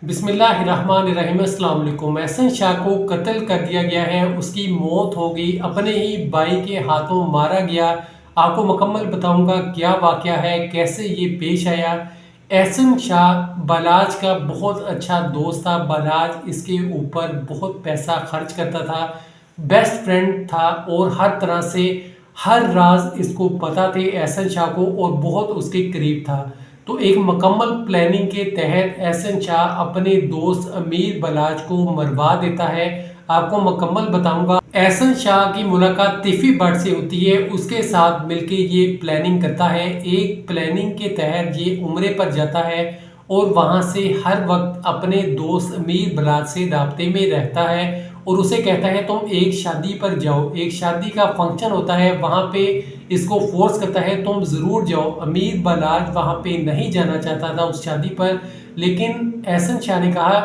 बिस्मिल्लाहिर्रहमानिर्रहीम। अस्सलाम वालेकुम। एहसन शाह को कत्ल कर दिया गया है, उसकी मौत हो गई, अपने ही भाई के हाथों मारा गया। आपको मुकम्मल बताऊंगा क्या वाक़या है, कैसे ये पेश आया। एहसन शाह बलाज का बहुत अच्छा दोस्त था। बलाज इसके ऊपर बहुत पैसा खर्च करता था, बेस्ट फ्रेंड था और हर तरह से हर राज इसको पता थे एहसन शाह को और बहुत उसके करीब था। तो एक मुकम्मल प्लानिंग के तहत एहसन शाह अपने दोस्त अमीर बलाज को मरवा देता है। आपको मुकम्मल बताऊंगा। एहसन शाह की मुलाकात तिफी भट्ट से होती है, उसके साथ मिलके ये प्लानिंग करता है। एक प्लानिंग के तहत ये उम्रे पर जाता है और वहाँ से हर वक्त अपने दोस्त अमीर बलाज से राब्ते में रहता है और उसे कहता है तुम एक शादी पर जाओ। एक शादी का फंक्शन होता है, वहाँ पे इसको फोर्स करता है तुम ज़रूर जाओ। अमीर बलाज वहाँ पे नहीं जाना चाहता था उस शादी पर, लेकिन एहसन शाह ने कहा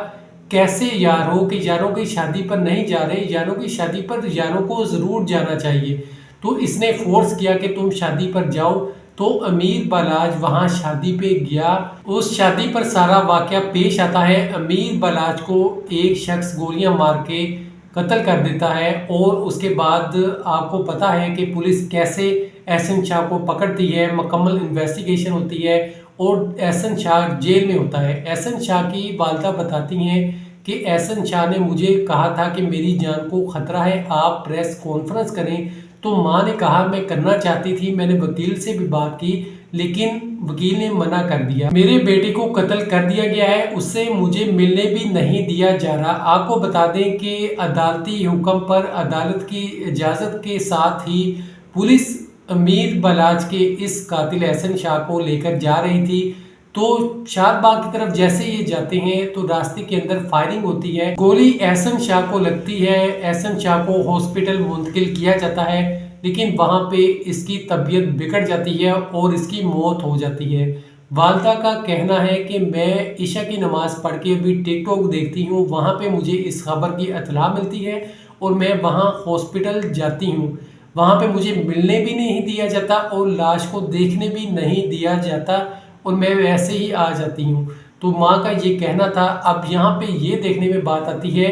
कैसे यार हो कि यारों की शादी पर नहीं जा रहे, यारों की शादी पर यारों को ज़रूर जाना चाहिए। तो इसने फोर्स किया कि तुम शादी पर जाओ। तो अमीर बलाज वहाँ शादी पे गया। उस शादी पर सारा वाक़या पेश आता है। अमीर बलाज को एक शख्स गोलियां मार के कत्ल कर देता है और उसके बाद आपको पता है कि पुलिस कैसे एहसन शाह को पकड़ती है, मुकम्मल इन्वेस्टिगेशन होती है और एहसन शाह जेल में होता है। एहसन शाह की वालदा बताती हैं कि एहसन शाह ने मुझे कहा था कि मेरी जान को ख़तरा है, आप प्रेस कॉन्फ्रेंस करें। तो माँ ने कहा मैं करना चाहती थी, मैंने वकील से भी बात की लेकिन वकील ने मना कर दिया। मेरे बेटे को कत्ल कर दिया गया है, उससे मुझे मिलने भी नहीं दिया जा रहा। आपको बता दें कि अदालती हुक्म पर अदालत की इजाज़त के साथ ही पुलिस अमीर बलाज के इस कातिल एहसन शाह को लेकर जा रही थी। तो शाहबाग की तरफ जैसे ये जाते हैं तो रास्ते के अंदर फायरिंग होती है, गोली एहसन शाह को लगती है। एहसन शाह को हॉस्पिटल मुंतकिल किया जाता है लेकिन वहाँ पे इसकी तबीयत बिगड़ जाती है और इसकी मौत हो जाती है। वालदा का कहना है कि मैं ईशा की नमाज़ पढ़ के अभी टिकटॉक देखती हूँ, वहाँ पे मुझे इस खबर की इत्तला मिलती है और मैं वहाँ हॉस्पिटल जाती हूँ। वहाँ पे मुझे मिलने भी नहीं दिया जाता और लाश को देखने भी नहीं दिया जाता और मैं वैसे ही आ जाती हूँ। तो माँ का ये कहना था। अब यहाँ पे ये देखने में बात आती है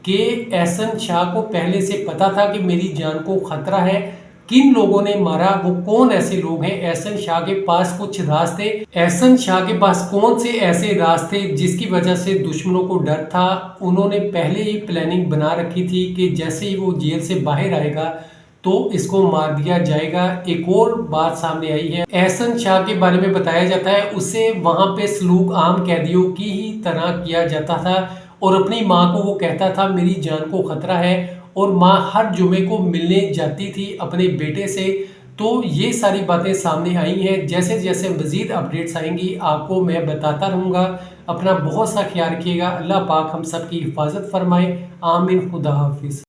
कि एहसन शाह को पहले से पता था कि मेरी जान को खतरा है। किन लोगों ने मारा, वो कौन ऐसे लोग हैं। एहसन शाह के पास कुछ राज थे। एहसन शाह के पास कौन से ऐसे राज थे जिसकी वजह से दुश्मनों को डर था। उन्होंने पहले ही प्लानिंग बना रखी थी कि जैसे ही वो जेल से बाहर आएगा तो इसको मार दिया जाएगा। एक और बात सामने आई है, एहसन शाह के बारे में बताया जाता है उसे वहां पे सलूक आम कैदियों की ही तरह किया जाता था और अपनी माँ को वो कहता था मेरी जान को खतरा है और माँ हर जुमे को मिलने जाती थी अपने बेटे से। तो ये सारी बातें सामने आई हैं। जैसे जैसे मज़ीद अपडेट्स आएंगी आपको मैं बताता रहूँगा। अपना बहुत सा ख्याल रखिएगा। अल्लाह पाक हम सब की हिफाजत फरमाए। आमीन। खुदा हाफिज़।